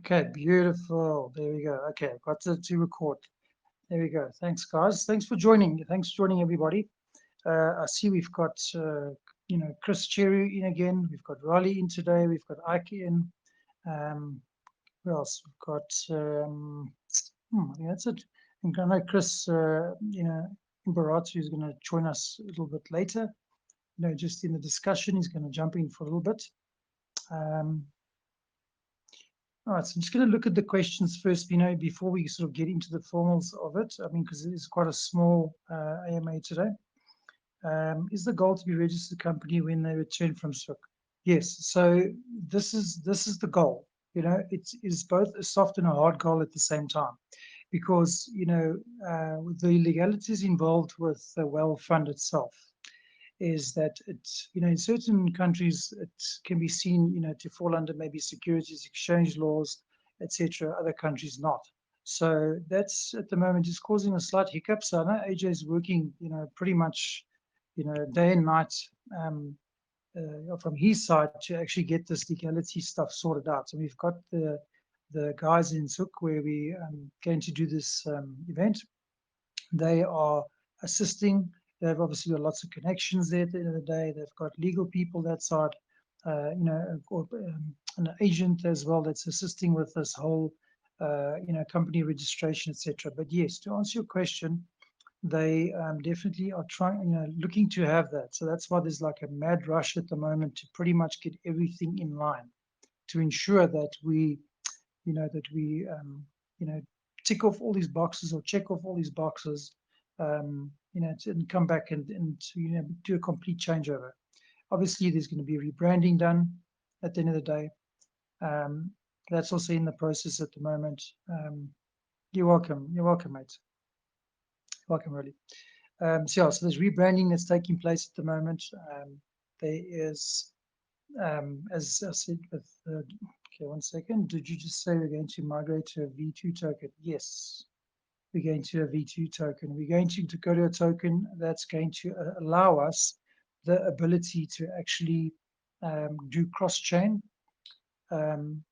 Okay, beautiful. There we go. Okay, got to record. There we go. Thanks, guys. Thanks for joining. Thanks for joining, everybody. I see we've got, Chris Cherry in again. We've got Raleigh in today. We've got Ike in. Um, who else? We've got, I think that's it. And I know Chris, Imbaratu is going to join us a little bit later. Just in the discussion, he's going to jump in for a little bit. All right, so I'm just going to look at the questions first, before we sort of get into the formals of it. I mean, because it is quite a small AMA today. Is the goal to be a registered company when they return from SWIC? Yes. So this is the goal. It is both a soft and a hard goal at the same time, because the legalities involved with the well fund itself is that it's, in certain countries, it can be seen, to fall under maybe securities exchange laws, etc. Other countries not. So that's at the moment just causing a slight hiccup. So I know AJ is working, pretty much, day and night from his side to actually get this legality stuff sorted out. So we've got the guys in Zuk where we going to do this event. They are assisting. They've obviously got lots of connections there at the end of the day. They've got legal people that side, an agent as well that's assisting with this whole, company registration, etc. But yes, to answer your question, they definitely are trying, looking to have that. So that's why there's like a mad rush at the moment to pretty much get everything in line to ensure that we, that we, tick off all these boxes or check off all these boxes, and come back and do a complete changeover. Obviously, there's going to be rebranding done at the end of the day. That's also in the process at the moment. You're welcome. You're welcome, mate. Welcome, really. So there's rebranding that's taking place at the moment. There is, as I said, with okay, one second. Did you just say we're going to migrate to a V2 token? Yes, we're going to a V2 token. We're going to go to a token that's going to allow us the ability to actually do cross-chain. And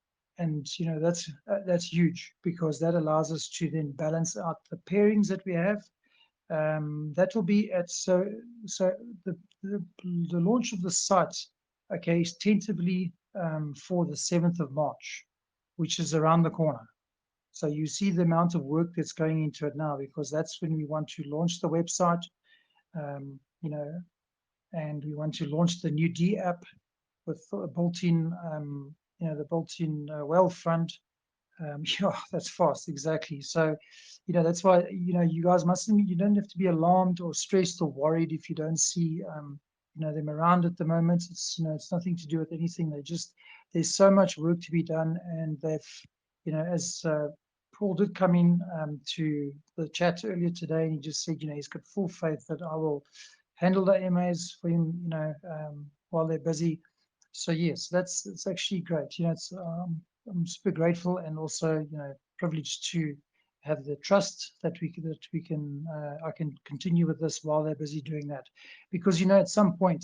that's huge, because that allows us to then balance out the pairings that we have. That will be at the launch of the site, okay, is tentatively for the 7th of March, which is around the corner. So you see the amount of work that's going into it now, because that's when we want to launch the website, and we want to launch the new D app with a built-in, the built-in well fund. Yeah, that's fast, exactly. So, that's why, you guys mustn't, you don't have to be alarmed or stressed or worried if you don't see, them around at the moment. It's, it's nothing to do with anything. There's so much work to be done, and they've, as Paul did come in to the chat earlier today, and he just said, he's got full faith that I will handle the MAs for him, while they're busy. So yes, it's actually great. I'm super grateful, and also, privileged to have the trust that we can I can continue with this while they're busy doing that, because at some point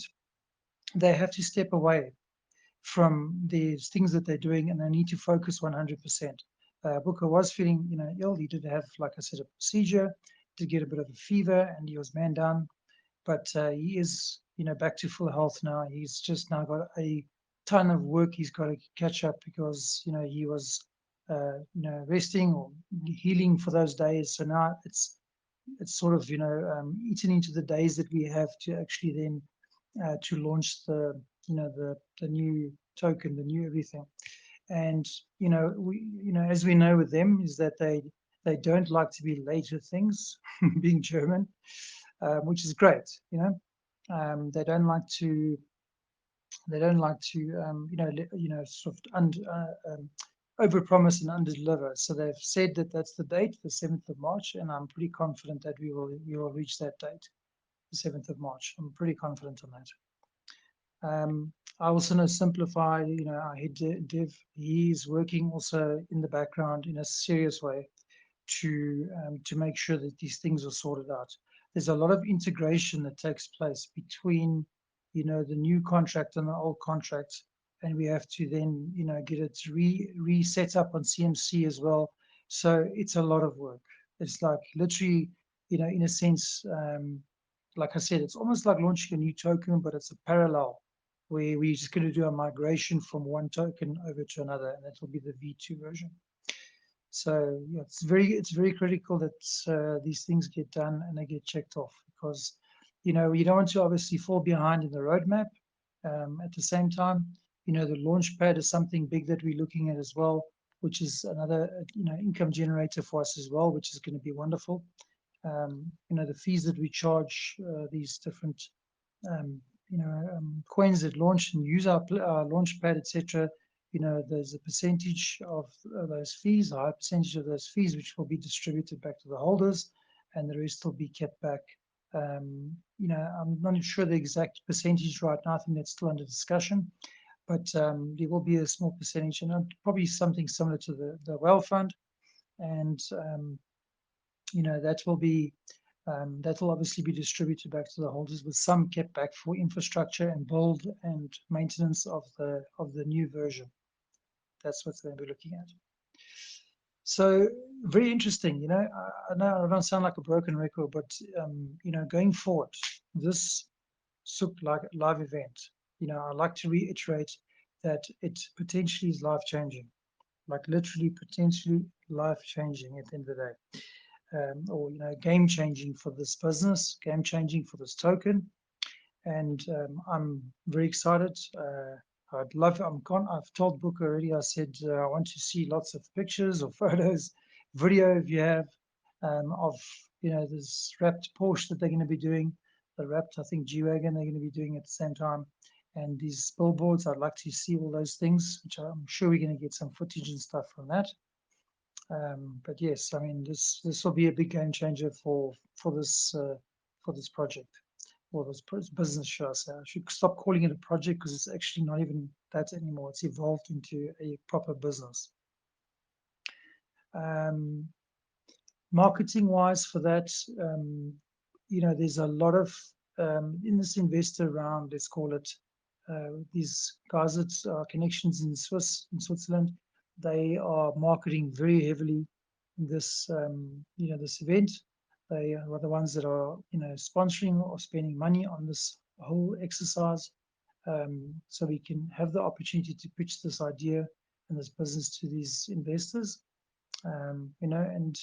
they have to step away from these things that they're doing, and they need to focus 100%. Booker was feeling ill. He did have, like I said, a procedure, did get a bit of a fever, and he was man down, but he is back to full health now. He's just now got a ton of work he's got to catch up, because he was resting or healing for those days. So now it's sort of eaten into the days that we have to actually then to launch the the new token, the new everything. And we as we know with them, is that they don't like to be late with things, being German, which is great. They don't like to sort of overpromise and underdeliver. So they've said that that's the date, the 7th of March, and I'm pretty confident that we will reach that date, the 7th of March. I'm pretty confident on that. I also know Simplify, our head dev, he's working also in the background in a serious way to make sure that these things are sorted out. There's a lot of integration that takes place between the new contract and the old contract, and we have to then, get it reset up on CMC as well. So it's a lot of work. It's like literally, in a sense, like I said, it's almost like launching a new token, but it's a parallel where we're just going to do a migration from one token over to another, and that will be the V2 version. So yeah, it's very critical that these things get done and they get checked off, because you don't want to obviously fall behind in the roadmap. At the same time, the launch pad is something big that we're looking at as well, which is another income generator for us as well, which is going to be wonderful. The fees that we charge these different coins that launch and use our launch pad, etc. There's a percentage of those fees, a high percentage of those fees, which will be distributed back to the holders, and the rest will be kept back. I'm not sure the exact percentage right now. I think that's still under discussion, but there will be a small percentage, and probably something similar to the well fund, and that will obviously be distributed back to the holders, with some kept back for infrastructure and build and maintenance of the new version. That's what we're going to be looking at. So very interesting. I know I don't sound like a broken record, but going forward, this SOOP live event, I'd like to reiterate that it potentially is life changing, like literally potentially life changing at the end of the day. Or game changing for this business, game changing for this token, and I'm very excited. I've told Book already. I said I want to see lots of pictures or photos, video if you have, of this wrapped Porsche that they're going to be doing, the wrapped I think G-Wagon they're going to be doing at the same time, and these billboards. I'd like to see all those things, which I'm sure we're going to get some footage and stuff from that. But yes, I mean this will be a big game changer for this project, or this business, should I say. I should stop calling it a project, because it's actually not even that anymore. It's evolved into a proper business. Marketing wise for that, there's a lot of in this investor round, let's call it, these guys that are connections in Switzerland, they are marketing very heavily this this event. They are the ones that are sponsoring or spending money on this whole exercise, so we can have the opportunity to pitch this idea and this business to these investors. And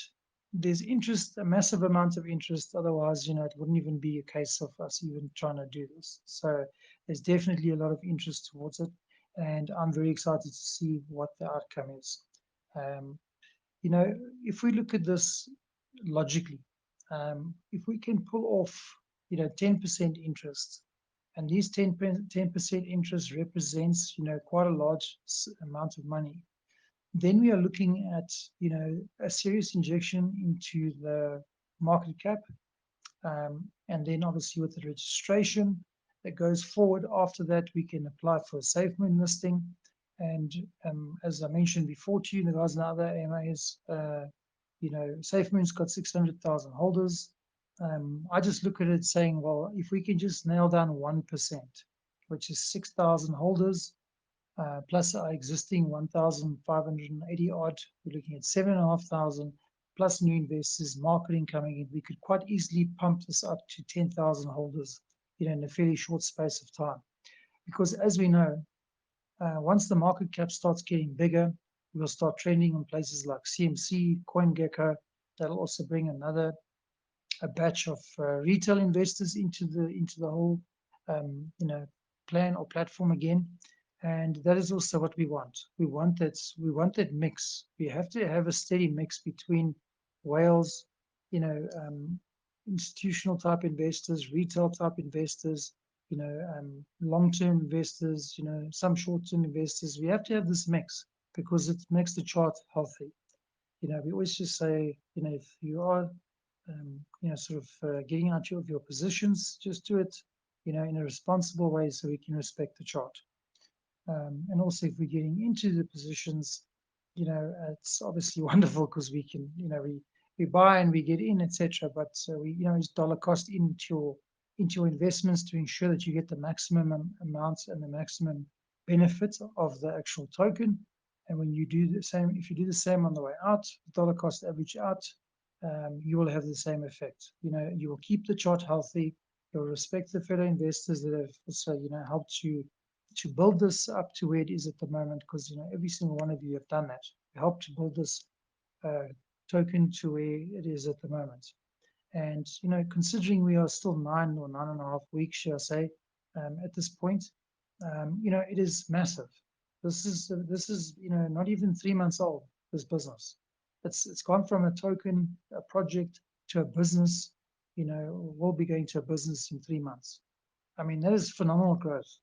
there's interest, a massive amount of interest. Otherwise, it wouldn't even be a case of us even trying to do this. So there's definitely a lot of interest towards it, and I'm very excited to see what the outcome is. If we look at this logically, if we can pull off, 10% interest, and these 10% interest represents, quite a large amount of money, then we are looking at, a serious injection into the market cap, and then obviously with the registration that goes forward after that, we can apply for a SafeMoon listing. And as I mentioned before to you, the guys in the other AMAs, SafeMoon's got 600,000 holders. I just look at it saying, well, if we can just nail down 1%, which is 6,000 holders, plus our existing 1,580 odd, we're looking at 7,500 plus new investors, marketing coming in. We could quite easily pump this up to 10,000 holders, in a fairly short space of time. Because as we know, once the market cap starts getting bigger, we'll start trending on places like CMC, Coingecko. That'll also bring a batch of retail investors into the whole plan or platform again. And that is also what we want. We want that mix. We have to have a steady mix between whales, institutional type investors, retail type investors, long-term investors, some short-term investors. We have to have this mix, because it makes the chart healthy. We always just say, if you are, getting out of your positions, just do it, in a responsible way, so we can respect the chart. And also, if we're getting into the positions, it's obviously wonderful, because we can, we buy and we get in, etc. But we, it's dollar cost into your investments to ensure that you get the maximum amounts and the maximum benefit of the actual token. And when you do the same, if you do the same on the way out, dollar cost average out, you will have the same effect. You will keep the chart healthy. You'll respect the fellow investors that have also, helped you to build this up to where it is at the moment, because every single one of you have done that. You helped to build this token to where it is at the moment. And considering we are still 9.5 weeks, shall I say, at this point, it is massive. This is not even 3 months old. This business, it's gone from a token, a project, to a business. We'll be going to a business in 3 months. I mean, that is phenomenal growth.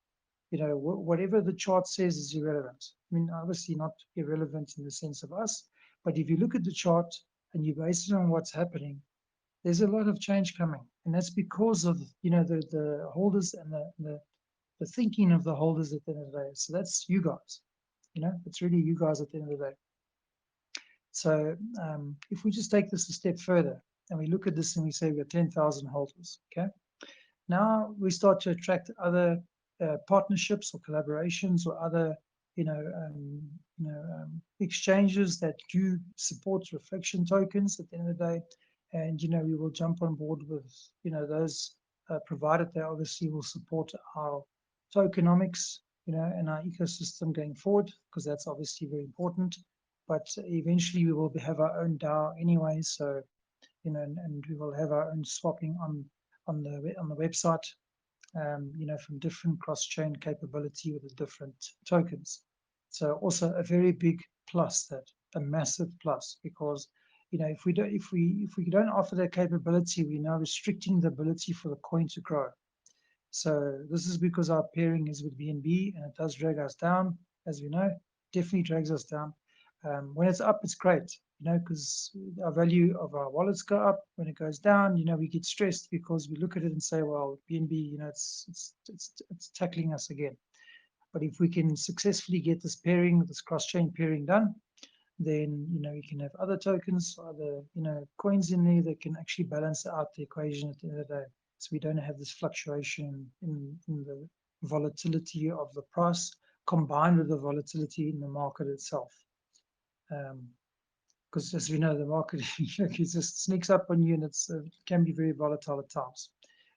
Whatever the chart says is irrelevant. I mean, obviously not irrelevant in the sense of us, but if you look at the chart and you base it on what's happening, there's a lot of change coming, and that's because of the holders and the thinking of the holders at the end of the day. So that's you guys. It's really you guys at the end of the day. So if we just take this a step further and we look at this and we say we've got 10,000 holders, okay? Now we start to attract other partnerships or collaborations or other exchanges that do support reflection tokens at the end of the day. And we will jump on board with those, provided they obviously will support our tokenomics and our ecosystem going forward, because that's obviously very important. But eventually we will have our own DAO anyway, so and we will have our own swapping on the website, from different cross-chain capability with the different tokens. So also a very big plus, that a massive plus, because if we don't offer that capability, we're now restricting the ability for the coin to grow. So this is because our pairing is with BNB, and it does drag us down, as we know, definitely drags us down. When it's up, it's great, because our value of our wallets go up. When it goes down, we get stressed because we look at it and say, well, BNB, it's tackling us again. But if we can successfully get this pairing, this cross-chain pairing done, then we can have other tokens, other coins in there that can actually balance out the equation at the end of the day. So we don't have this fluctuation in the volatility of the price combined with the volatility in the market itself. Because as we know, the market it just sneaks up on you, and it can be very volatile at times.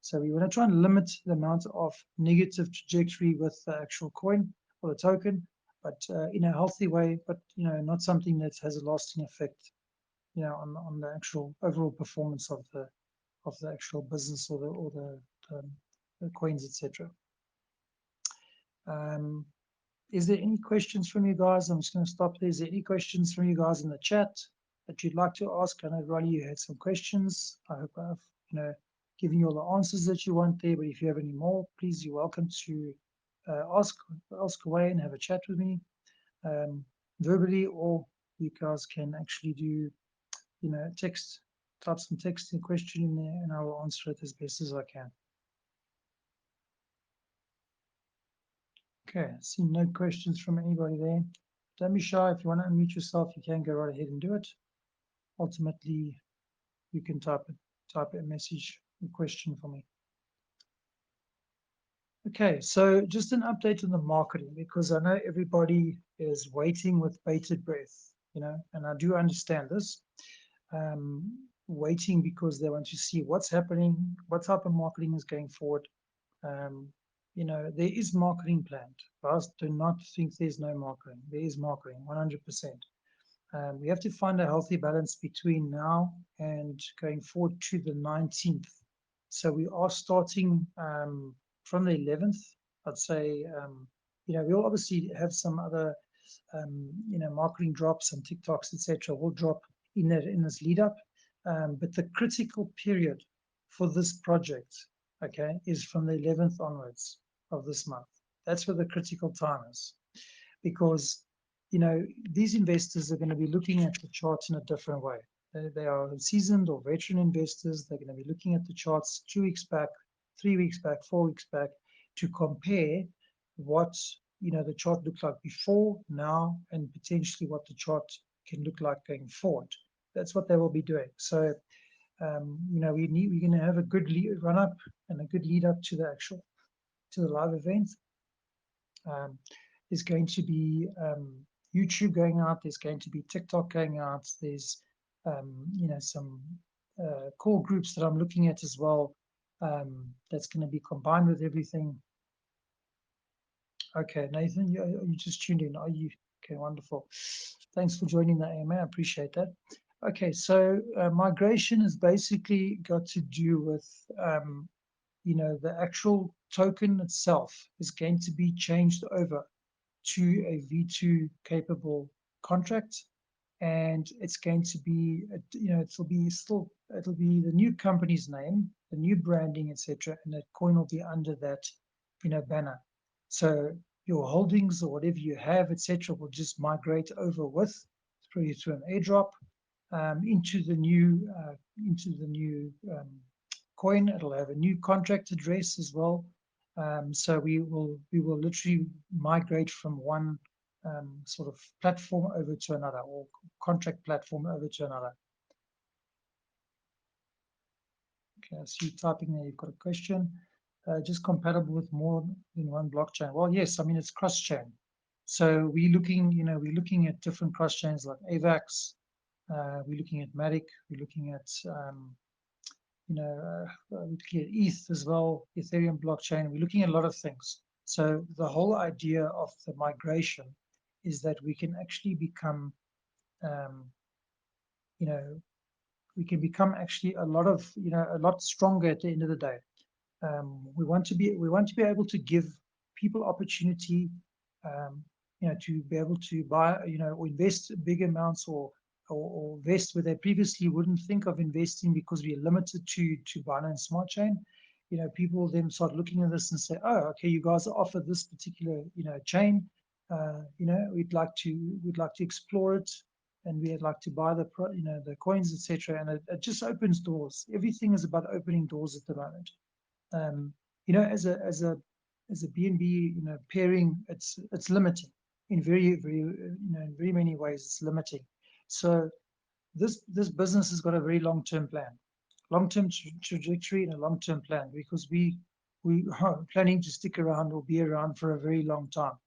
So we want to try and limit the amount of negative trajectory with the actual coin or the token, but in a healthy way, but not something that has a lasting effect, on the actual overall performance of the actual business or the coins, etc. Is there any questions from you guys? I'm just going to stop there. Is there any questions from you guys in the chat that you'd like to ask? I know, Ronnie, you had some questions. I hope I've given you all the answers that you want there, but if you have any more, please, you're welcome to ask away and have a chat with me verbally, or you guys can actually do text, type some text and question in there, and I will answer it as best as I can. Okay, I see no questions from anybody there. Don't be shy. If you want to unmute yourself, you can go right ahead and do it. Ultimately, you can type a message, a question for me. Okay, so just an update on the marketing, because I know everybody is waiting with bated breath, and I do understand this. Waiting because they want to see what's happening, what type of marketing is going forward. There is marketing planned. Guys, do not think there's no marketing. There is marketing, 100%. We have to find a healthy balance between now and going forward to the 19th. So we are starting from the 11th. I'd say, we'll obviously have some other, marketing drops and TikToks, etc. will drop in this lead up. But the critical period for this project, okay, is from the 11th onwards of this month. That's where the critical time is, because these investors are going to be looking at the charts in a different way. They are seasoned or veteran investors. They're going to be looking at the charts 2 weeks back, 3 weeks back, 4 weeks back, to compare what the chart looked like before, now, and potentially what the chart can look like going forward. That's what they will be doing. So we're going to have a good run up and a good lead up to the live event. There's going to be YouTube going out. There's going to be TikTok going out. There's some core groups that I'm looking at as well. That's going to be combined with everything. Okay, Nathan, you just tuned in. Are you okay? Wonderful. Thanks for joining the AMA. I appreciate that. Okay, so migration has basically got to do with the actual token itself is going to be changed over to a V2 capable contract, and it's going to be, it'll be the new company's name, the new branding, etc., and that coin will be under that, banner. So your holdings or whatever you have, etc., will just migrate over with through an airdrop into the new coin. It'll have a new contract address as well. So we will literally migrate from one sort of platform over to another, or contract platform over to another. Okay, I see you typing there. You've got a question. Just compatible with more than one blockchain. Well, yes. I mean, it's cross-chain. So we're looking at different cross chains like AVAX. We're looking at Matic. We're looking at we're looking at ETH as well, Ethereum blockchain. We're looking at a lot of things. So the whole idea of the migration is that we can actually become, um, you know, we can become actually a lot stronger at the end of the day. We want to be able to give people opportunity, to be able to buy, or invest big amounts, or invest where they previously wouldn't think of investing because we are limited to Binance Smart Chain. People then start looking at this and say, oh, okay, you guys offer this particular, chain. We'd like to explore it, and we'd like to buy the coins, etc. And it just opens doors. Everything is about opening doors at the moment. As a BNB, pairing, it's limiting in very many ways. It's limiting. So this business has got a very long-term plan, long-term trajectory, and a long-term plan, because we are planning to stick around or be around for a very long time.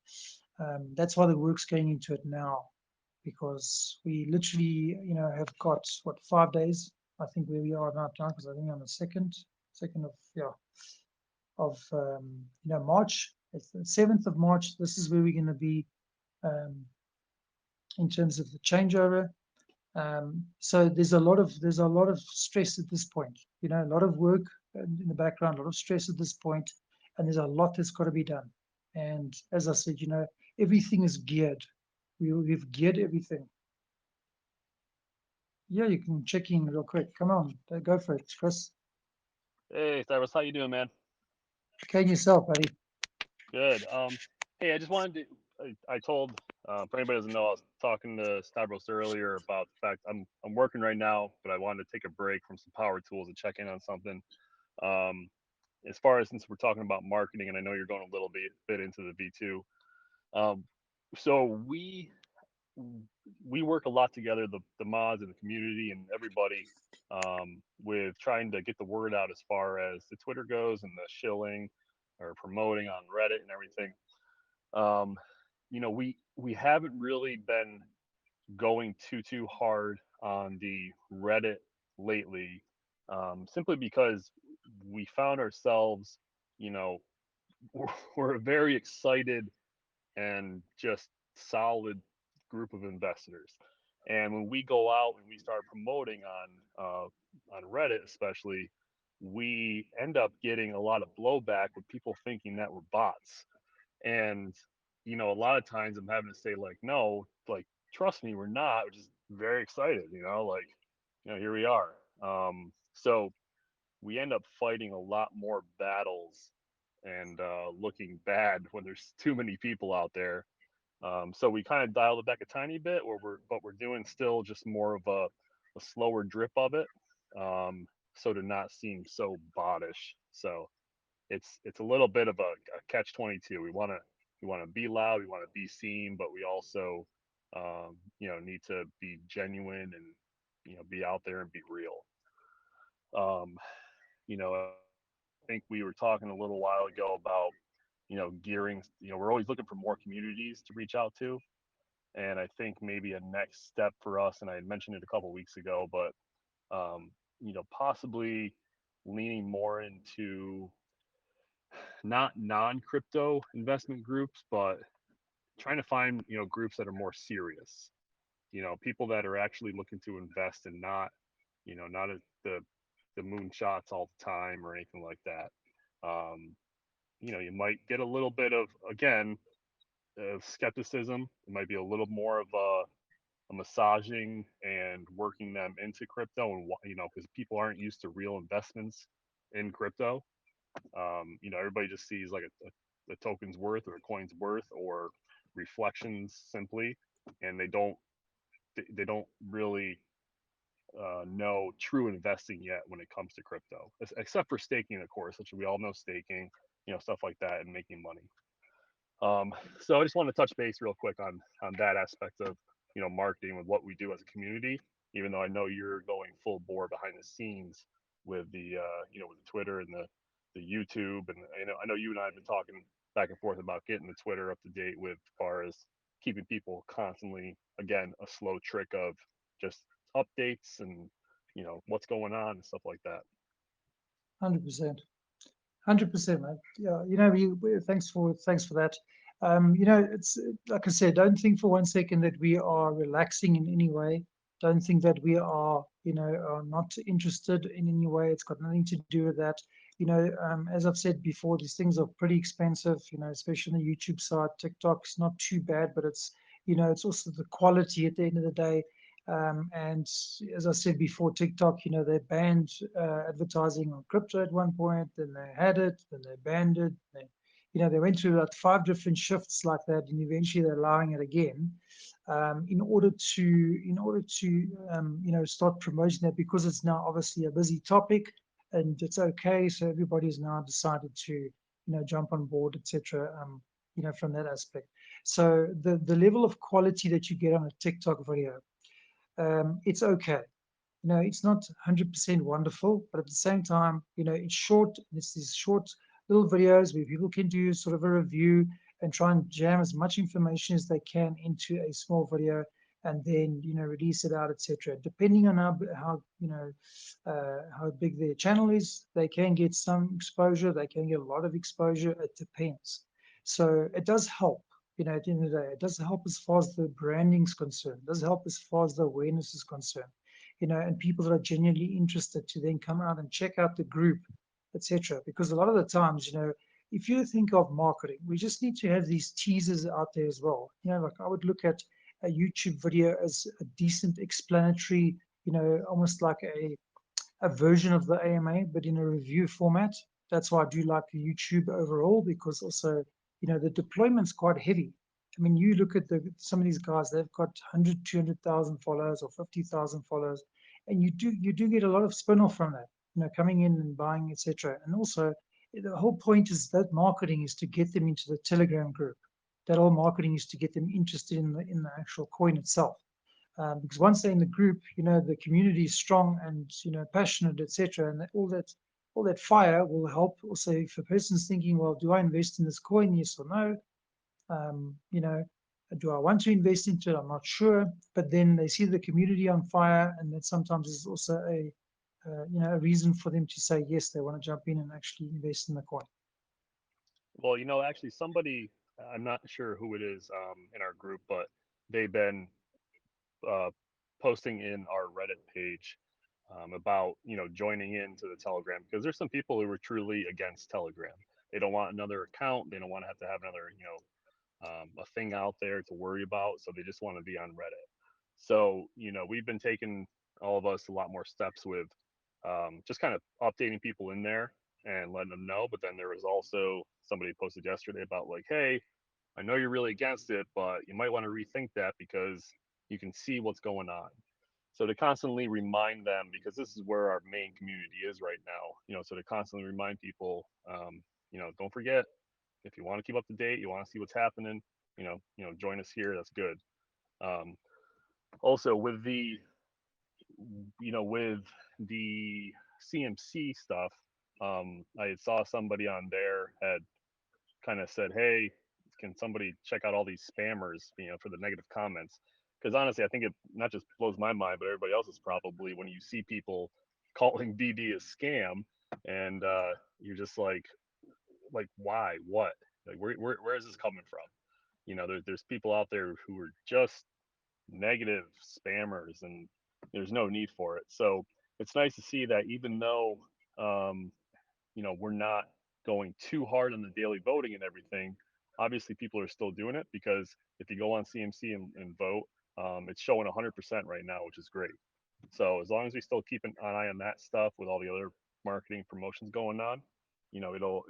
That's why the work's going into it now, because we literally, have got 5 days, I think, where we are now, because I think on the second of March. It's the 7th of March. This is where we're going to be in terms of the changeover. So there's a lot of stress at this point. A lot of work in the background, a lot of stress at this point, and there's a lot that's got to be done. And as I said, everything is geared. We've geared everything. Yeah, you can check in real quick. Come on, go for it, Chris. Hey, Cyrus, how you doing, man? Okay, yourself, buddy. Good. Hey, I just wanted to. I told for anybody who doesn't know, I was talking to Stavros earlier about the fact I'm working right now, but I wanted to take a break from some power tools and check in on something. Um, as far as, since we're talking about marketing, and I know you're going a little bit into the V2. Um, so we work a lot together, the mods and the community and everybody, with trying to get the word out as far as the Twitter goes and the shilling or promoting on Reddit and everything. Um, we haven't really been going too hard on the Reddit lately, simply because we found ourselves, you know, we're very excited and just solid group of investors. And when we go out and we start promoting on Reddit, especially, we end up getting a lot of blowback with people thinking that we're bots. And a lot of times I'm having to say, like, no, like, trust me, we're not. We're just very excited. Like, here we are. So we end up fighting a lot more battles and looking bad when there's too many people out there. So we kind of dialed it back a tiny bit, but we're doing still just more of a slower drip of it, so to not seem so bottish. So it's a little bit of a catch 22. We want to be loud, we want to be seen, but we also need to be genuine and be out there and be real. Um, I think we were talking a little while ago about gearing, we're always looking for more communities to reach out to. And I think maybe a next step for us, and I had mentioned it a couple weeks ago, but possibly leaning more into not non-crypto investment groups, but trying to find groups that are more serious. People that are actually looking to invest and not not at the moonshots all the time or anything like that. Um, you might get a little bit of, again, of skepticism. It might be a little more of a massaging and working them into crypto, and because people aren't used to real investments in crypto. Everybody just sees like a token's worth or a coin's worth or reflections simply, and they don't really know true investing yet when it comes to crypto, except for staking, of course, which we all know staking, stuff like that, and making money. So I just want to touch base real quick on that aspect of marketing with what we do as a community. Even though I know you're going full bore behind the scenes with the with the Twitter and the YouTube, and I know you and I have been talking back and forth about getting the Twitter up to date with as far as keeping people constantly, again, a slow trick of just updates and what's going on and stuff like that. 100%. 100%, mate. Yeah, thanks for that. It's like I said, don't think for one second that we are relaxing in any way. Don't think that we are not interested in any way. It's got nothing to do with that. As I've said before, these things are pretty expensive. Especially on the YouTube side. TikTok's not too bad, but it's also the quality at the end of the day. And as I said before, TikTok, they banned advertising on crypto at one point, then they had it, then they banned it. They went through like 5 different shifts like that, and eventually they're allowing it again, in order to start promoting that, because it's now obviously a busy topic and it's okay. So everybody's now decided to jump on board, etc. From that aspect. So the level of quality that you get on a TikTok video, it's okay. It's not 100% wonderful, but at the same time, it's short. It's these short little videos where people can do sort of a review and try and jam as much information as they can into a small video, and then release it out, etc. Depending on how big their channel is, they can get some exposure. They can get a lot of exposure. It depends. So it does help. At the end of the day, it does help as far as the branding is concerned. It does help as far as the awareness is concerned. And people that are genuinely interested to then come out and check out the group, etc. Because a lot of the times, if you think of marketing, we just need to have these teasers out there as well. Like I would look at a YouTube video as a decent explanatory, almost like a version of the AMA, but in a review format. That's why I do like YouTube overall, because also, the deployment's quite heavy. I mean, you look at some of these guys, they've got 100, 200,000 followers or 50,000 followers, and you do get a lot of spin-off from that, coming in and buying, etc. And also, the whole point is that marketing is to get them into the Telegram group. That whole marketing is to get them interested in the actual coin itself. Because once they're in the group, the community is strong and passionate, etc. And all that fire will help. Also, if a person's thinking, well, do I invest in this coin? Yes or no? Um, you know, do I want to invest into it? I'm not sure. But then they see the community on fire, and that sometimes is also a reason for them to say yes, they want to jump in and actually invest in the coin. Well, actually, somebody, I'm not sure who it is in our group, but they've been uh, posting in our Reddit page about joining into the Telegram, because there's some people who are truly against Telegram. They don't want another account. They don't want to have another a thing out there to worry about. So they just want to be on Reddit. So we've been taking, all of us, a lot more steps with just kind of updating people in there and letting them know. But then there was also somebody posted yesterday about like, hey, I know you're really against it, but you might want to rethink that because you can see what's going on. So to constantly remind them, because this is where our main community is right now, so to constantly remind people, don't forget, if you want to keep up to date, you want to see what's happening, join us here. That's good. Um, Also with the CMC stuff, I saw somebody on there had kind of said, hey, can somebody check out all these spammers, for the negative comments? Because honestly, I think it not just blows my mind, but everybody else's probably, when you see people calling BD a scam, and you're just like why, what, like where is this coming from? There's people out there who are just negative spammers, and there's no need for it. So it's nice to see that even though um, we're not going too hard on the daily voting and everything, obviously people are still doing it, because if you go on CMC and vote, it's showing 100% right now, which is great. So as long as we still keep an eye on that stuff with all the other marketing promotions going on, it'll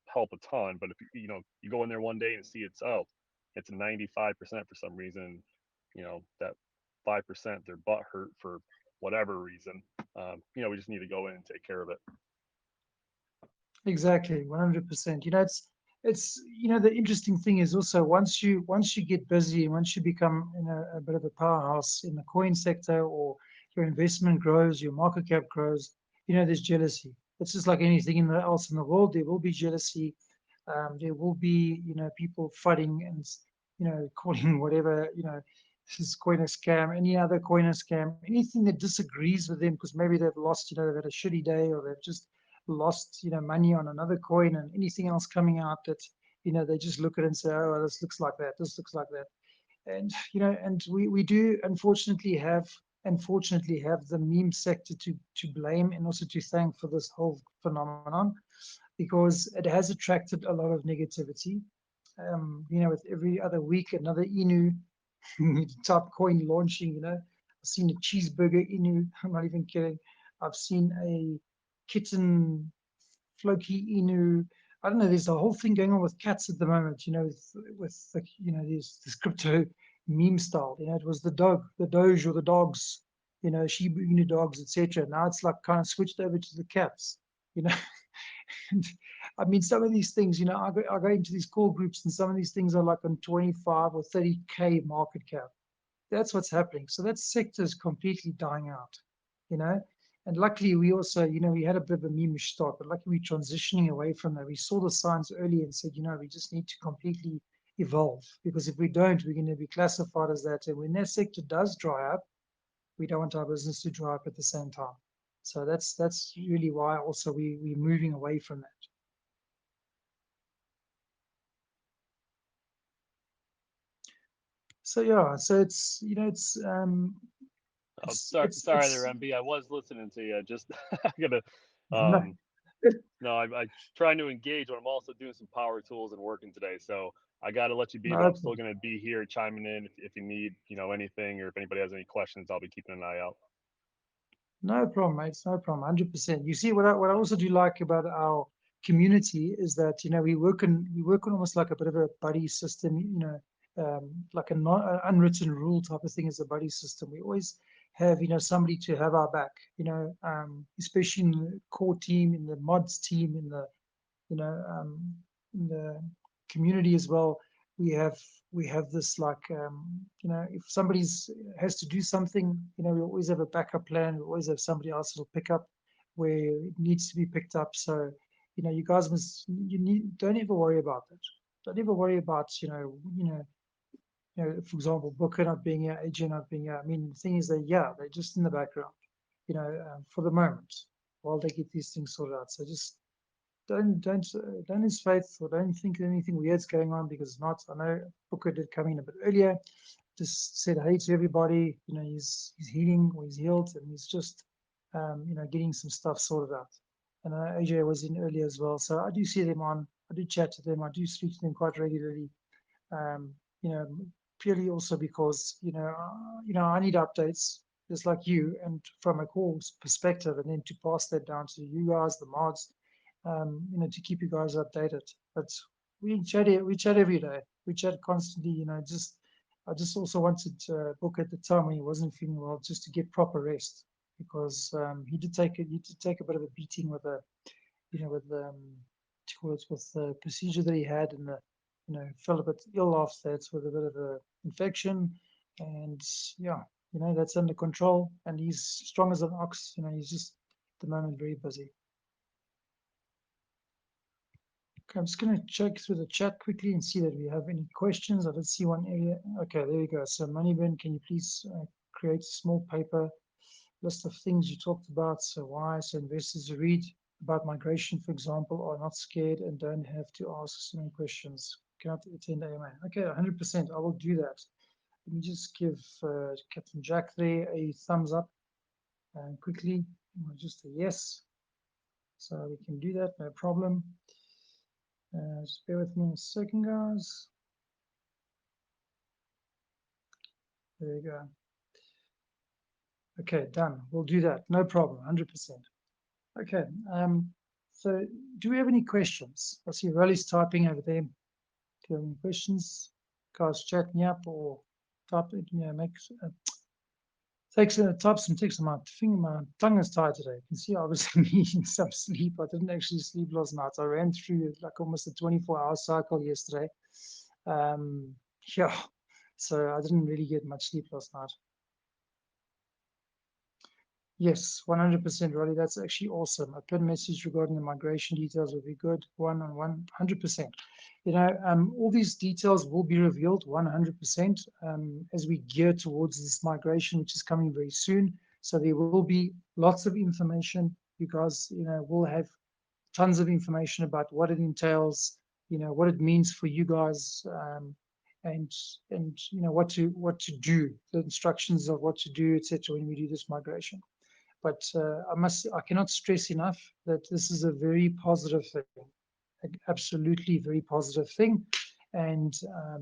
help a ton. But if you go in there one day and see it's a 95% for some reason, that 5% their butt hurt for whatever reason, we just need to go in and take care of it. Exactly, 100%. It's the interesting thing is also once you get busy, once you become a bit of a powerhouse in the coin sector, or your investment grows, your market cap grows, there's jealousy. It's just like anything else in the world. There will be jealousy. There will be people fighting and calling whatever this is coin a scam, any other coin a scam, anything that disagrees with them, because maybe they've lost, they've had a shitty day, or they've just lost money on another coin, and anything else coming out that they just look at it and say, oh, this looks like that, this looks like that. And and we do unfortunately have the meme sector to blame, and also to thank for this whole phenomenon, because it has attracted a lot of negativity. With every other week another Inu type coin launching. I've seen a cheeseburger Inu. I'm not even kidding. I've seen a kitten Floki Inu. I don't know. There's a whole thing going on with cats at the moment. With the, there's this crypto meme style. It was the dog, the Doge, or the dogs. Shiba Inu dogs, etc. Now it's like kind of switched over to the cats. You know, and I mean, some of these things. I go into these call groups, and some of these things are like on 25 or 30K market cap. That's what's happening. So that sector is completely dying out. You know, and luckily, we also, we had a bit of a meme start, but luckily we're transitioning away from that. We saw the signs early and said, we just need to completely evolve, because if we don't, we're going to be classified as that. And when that sector does dry up, we don't want our business to dry up at the same time. So that's really why also we're moving away from that. So yeah, so it's Sorry there, MB. I was listening to you. Just I gotta no, no, I'm trying to engage, but I'm also doing some power tools and working today. So I got to let you be, but I'm still going to be here chiming in if you need, anything, or if anybody has any questions, I'll be keeping an eye out. No problem, mate. No problem. 100%. You see, what I also do like about our community is that we work on almost like a bit of a buddy system. Like an unwritten rule type of thing as a buddy system. We always have somebody to have our back. Especially in the core team, in the mods team, in the in the community as well. We have this like if somebody's has to do something, we always have a backup plan. We always have somebody else that'll pick up where it needs to be picked up. So you guys don't ever worry about that. Don't ever worry about for example, Booker not being here, AJ not being here. I mean, the thing is that they're just in the background, for the moment, while they get these things sorted out. So just don't lose faith, or don't think anything weird's going on, because it's not. I know Booker did come in a bit earlier, just said hey to everybody. He's healing, or he's healed, and he's just getting some stuff sorted out. And AJ was in earlier as well, so I do see them on. I do chat to them. I do speak to them quite regularly. Um, purely also because I need updates just like you, and from a call's perspective, and then to pass that down to you guys, the mods, to keep you guys updated. But we chat every day. We chat constantly. I just also wanted Book at the time when he wasn't feeling well, just to get proper rest, because he did take a bit of a beating with with the procedure that he had, and felt a bit ill after that with a bit of a infection, and that's under control, and he's strong as an ox. He's just at the moment very busy. Okay, I'm just going to check through the chat quickly and see that we have any questions. I did see one area. Okay, there we go. So Moneyburn, can you please create a small paper list of things you talked about? So why? So investors who read about migration, for example, are not scared and don't have to ask so many questions. Cannot attend AMA. Okay, 100%. I will do that. Let me just give Captain Jack there a thumbs up quickly, just a yes. So we can do that, no problem. Just bear with me a second, guys. There you go. Okay, done. We'll do that. No problem, 100%. Okay, so do we have any questions? I see Rolly's typing over there. Do you have any questions? Guys, chat me up or type it, type some text on my finger. My tongue is tired today. You can see I was needing some sleep. I didn't actually sleep last night. I ran through like almost a 24-hour cycle yesterday. Yeah, so I didn't really get much sleep last night. Yes, 100%, Roddy. That's actually awesome. A pin message regarding the migration details would be good. 100%. You know, all these details will be revealed 100% as we gear towards this migration, which is coming very soon. So there will be lots of information. You guys, will have tons of information about what it entails, what it means for you guys, and what to do, the instructions of what to do, etc. when we do this migration. But I cannot stress enough that this is a very positive thing, absolutely very positive thing. And,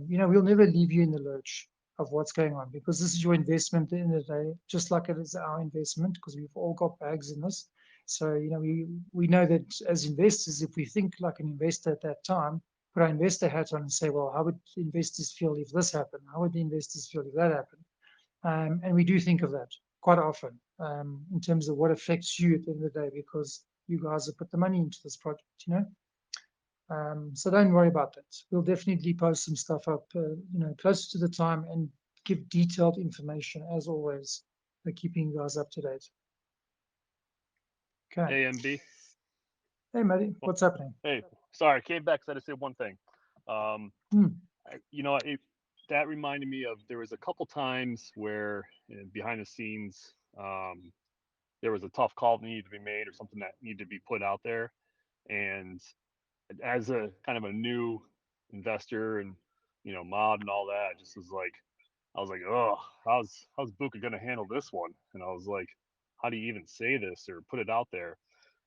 we'll never leave you in the lurch of what's going on, because this is your investment at the end of the day, just like it is our investment, because we've all got bags in this. So, we know that as investors, if we think like an investor at that time, put our investor hat on and say, well, how would investors feel if this happened? How would the investors feel if that happened? And we do think of that quite often in terms of what affects you at the end of the day, because you guys have put the money into this project, so don't worry about that. We'll definitely post some stuff up, closer to the time, and give detailed information as always, keeping you guys up to date. Okay. AMB. Hey, Matty, what's happening? Hey, sorry, I came back because I had to say one thing. That reminded me of, there was a couple times where behind the scenes, there was a tough call that needed to be made or something that needed to be put out there. And as a kind of a new investor and, mod and all that, I was like, oh, how's Buka going to handle this one? And I was like, how do you even say this or put it out there?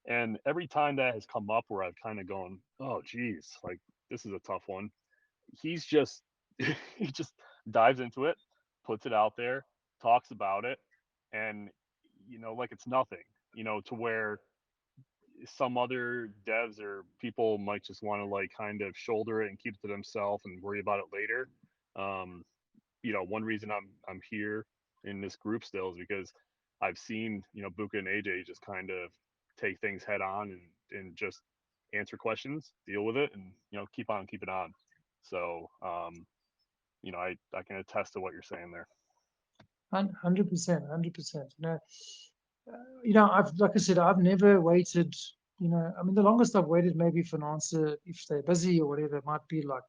And every time that has come up where I've kind of gone, oh, geez, like this is a tough one, he's just, he just dives into it, puts it out there, talks about it, and, like it's nothing, to where some other devs or people might just want to like kind of shoulder it and keep it to themselves and worry about it later. One reason I'm here in this group still is because I've seen, Buka and AJ just kind of take things head on and just answer questions, deal with it, and keep it on. So I can attest to what you're saying there. 100%, 100%. I've, like I said, I've never waited. I mean, the longest I've waited maybe for an answer, if they're busy or whatever, it might be like,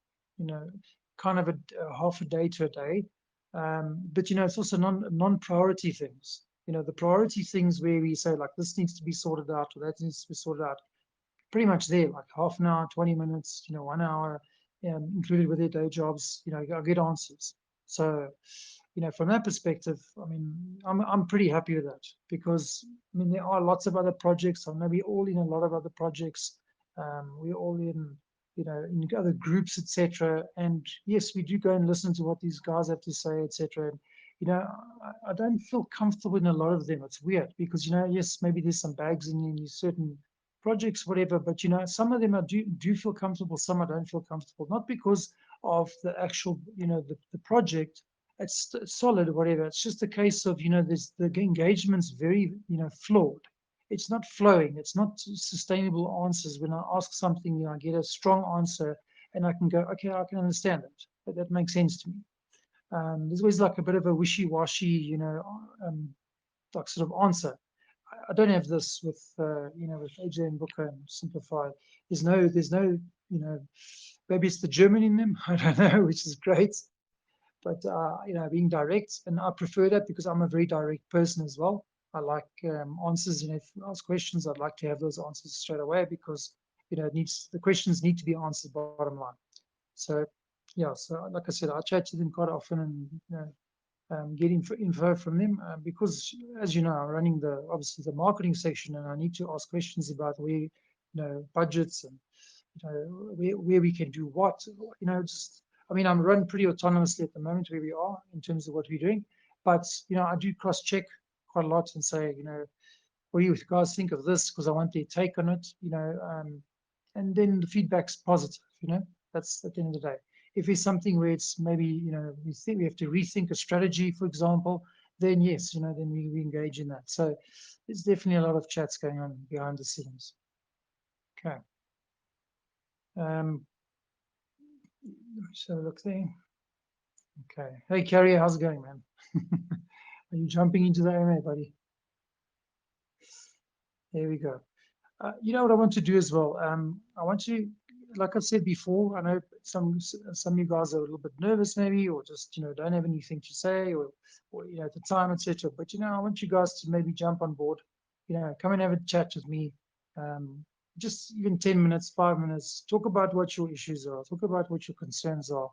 kind of a half a day to a day. But it's also non-priority things. The priority things where we say like this needs to be sorted out or that needs to be sorted out, pretty much there, like half an hour, 20 minutes, 1 hour, included with their day jobs, I get answers. So, from that perspective, I mean, I'm pretty happy with that, because I mean, there are lots of other projects. I know we're all in a lot of other projects. We're all in, in other groups, etc. And yes, we do go and listen to what these guys have to say, etc. And I don't feel comfortable in a lot of them. It's weird because yes, maybe there's some bags in these certain projects, whatever, but some of them I do feel comfortable, some I don't feel comfortable, not because of the actual, the project, it's solid or whatever. It's just a case of, there's the engagement's very, flawed. It's not flowing. It's not sustainable answers. When I ask something, I get a strong answer and I can go, okay, I can understand it. That makes sense to me. There's always like a bit of a wishy-washy, like sort of answer. I don't have this with, with AJ and Booker and Simplify. There's no, you know, maybe it's the German in them, I don't know, which is great. But, you know, being direct, and I prefer that because I'm a very direct person as well. I like answers, you know, if you ask questions, I'd like to have those answers straight away because, you know, the questions need to be answered bottom line. So, yeah, so like I said, I chat to them quite often and, you know, get info from them because, as you know, I'm running obviously the marketing section, and I need to ask questions about where, you know, budgets and, you know, where we can do what, you know, just, I mean, I'm running pretty autonomously at the moment where we are in terms of what we're doing, but, you know, I do cross check quite a lot and say, you know, what do you guys think of this? Because I want their take on it, you know, and then the feedback's positive, you know, that's at the end of the day. If it's something where it's maybe, you know, we think we have to rethink a strategy, for example, then yes, you know, then we engage in that. So there's definitely a lot of chats going on behind the scenes. Okay. So look there. Okay. Hey, Carrie, how's it going, man? Are you jumping into the AMA, buddy? There we go. You know what I want to do as well? I want to, like I said before, I know some of you guys are a little bit nervous maybe, or just, you know, don't have anything to say, or you know, at the time, etc. But, you know, I want you guys to maybe jump on board, you know, come and have a chat with me. Just even 10 minutes, 5 minutes, talk about what your issues are, talk about what your concerns are.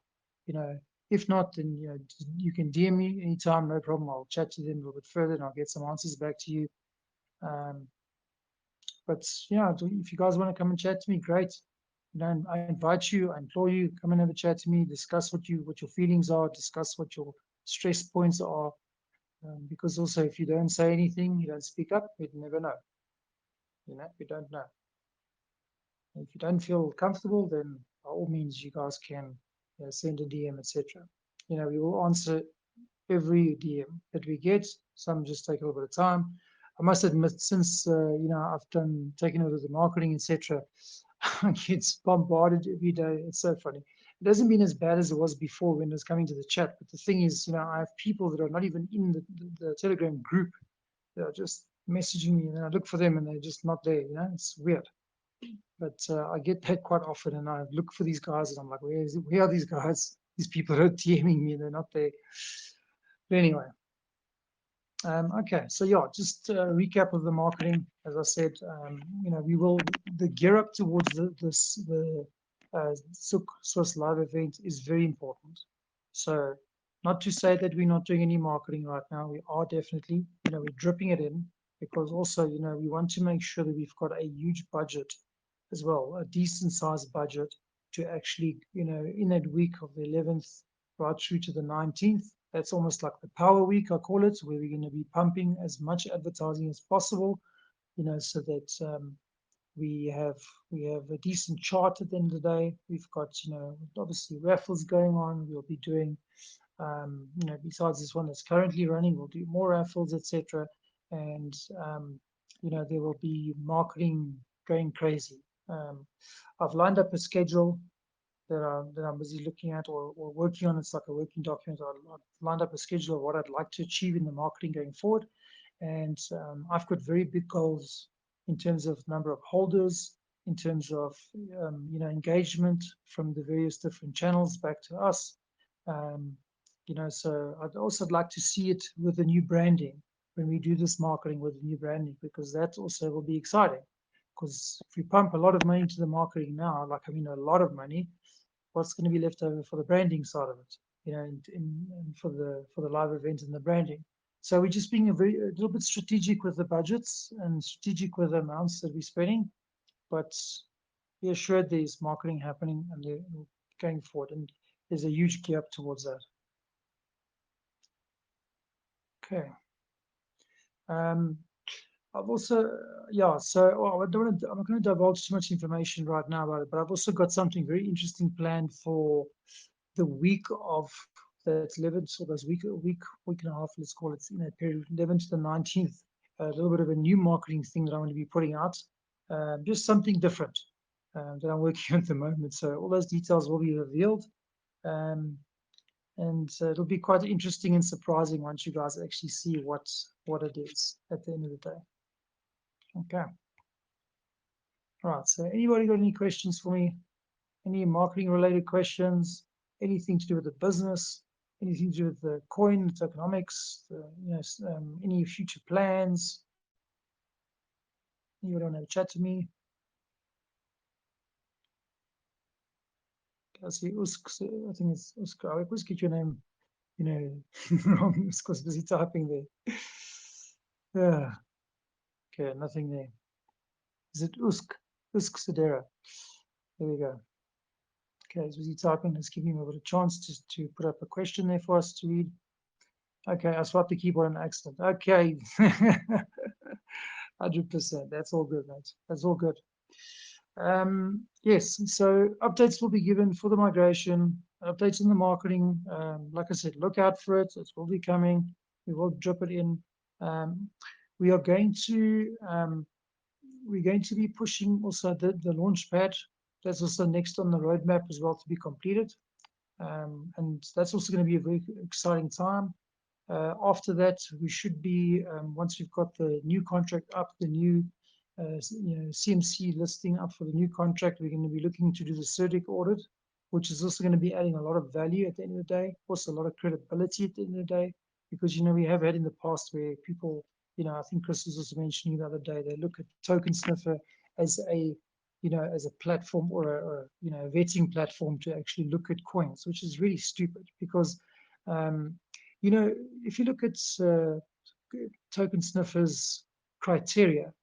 You know, if not, then, you know, you can DM me anytime, no problem. I'll chat to them a little bit further and I'll get some answers back to you. But yeah, if you guys want to come and chat to me, great. You know, I invite you, I implore you, come and have a chat to me, discuss what your feelings are, discuss what your stress points are. Because also, if you don't say anything, you don't speak up, you'd never know. You know, you don't know. And if you don't feel comfortable, then by all means, you guys can, you know, send a DM, etc. You know, we will answer every DM that we get. Some just take a little bit of time. I must admit, since you know, I've taken over the marketing, etc., I get bombarded every day. It's so funny. It doesn't mean as bad as it was before when it was coming to the chat. But the thing is, you know, I have people that are not even in the Telegram group. They're just messaging me, and then I look for them, and they're just not there. You know, it's weird. But I get that quite often, and I look for these guys, and I'm like, where are these guys? These people are DMing me, and they're not there. But anyway, okay, so yeah, just a recap of the marketing. As I said, you know, the gear up towards the Swiss live event is very important. So, not to say that we're not doing any marketing right now. We are definitely, you know, we're dripping it in because also, you know, we want to make sure that we've got a huge budget as well, a decent sized budget to actually, you know, in that week of the 11th right through to the 19th. That's almost like the power week, I call it, where we're going to be pumping as much advertising as possible, you know, so that we have a decent chart at the end of the day. We've got, you know, obviously raffles going on. We'll be doing, you know, besides this one that's currently running, we'll do more raffles, etc. And you know, there will be marketing going crazy. I've lined up a schedule that I'm busy looking at or working on. It's like a working document. I've lined up a schedule of what I'd like to achieve in the marketing going forward. And I've got very big goals in terms of number of holders, in terms of you know, engagement from the various different channels back to us. You know, so I'd also like to see it with the new branding when we do this marketing with the new branding, because that also will be exciting. Because if we pump a lot of money into the marketing now, like, I mean, a lot of money, what's going to be left over for the branding side of it, you know, and for the live event and the branding. So we're just being a little bit strategic with the budgets and strategic with the amounts that we're spending, but be assured there's marketing happening and they're going forward, and there's a huge gear up towards that. Okay. I've also, yeah, so I don't want to, I'm not going to divulge too much information right now about it, but I've also got something very interesting planned for the week of that 11th, so those week and a half, let's call it, in that period, 11th to the 19th. A little bit of a new marketing thing that I'm going to be putting out, just something different that I'm working on at the moment. So all those details will be revealed, and it'll be quite interesting and surprising once you guys actually see what it is at the end of the day. Okay. All right. So anybody got any questions for me? Any marketing related questions? Anything to do with the business? Anything to do with the coin, the tokenomics? Any future plans? Anybody want to have a chat to me? I see Usk. I think it's Usk. I always get your name, wrong. Usk busy typing there. Yeah. Okay, nothing there. Is it Usk? Usk Sedera. There we go. Okay, he's busy typing. Let's give him a bit of chance to put up a question there for us to read. Okay, I swapped the keyboard on accident. Okay. 100%. That's all good, mate. That's all good. Yes, so updates will be given for the migration, updates in the marketing. Like I said, look out for it. It will be coming. We will drip it in. We are going to be pushing also the launch pad. That's also next on the roadmap as well to be completed. And that's also going to be a very exciting time. After that, we should be, once we've got the new contract up, the new CMC listing up for the new contract, we're going to be looking to do the CERDIC audit, which is also going to be adding a lot of value at the end of the day, also a lot of credibility at the end of the day, because, we have had in the past where people, I think Chris was also mentioning the other day, they look at Token Sniffer as a platform or a vetting platform to actually look at coins, which is really stupid because, if you look at Token Sniffer's criteria,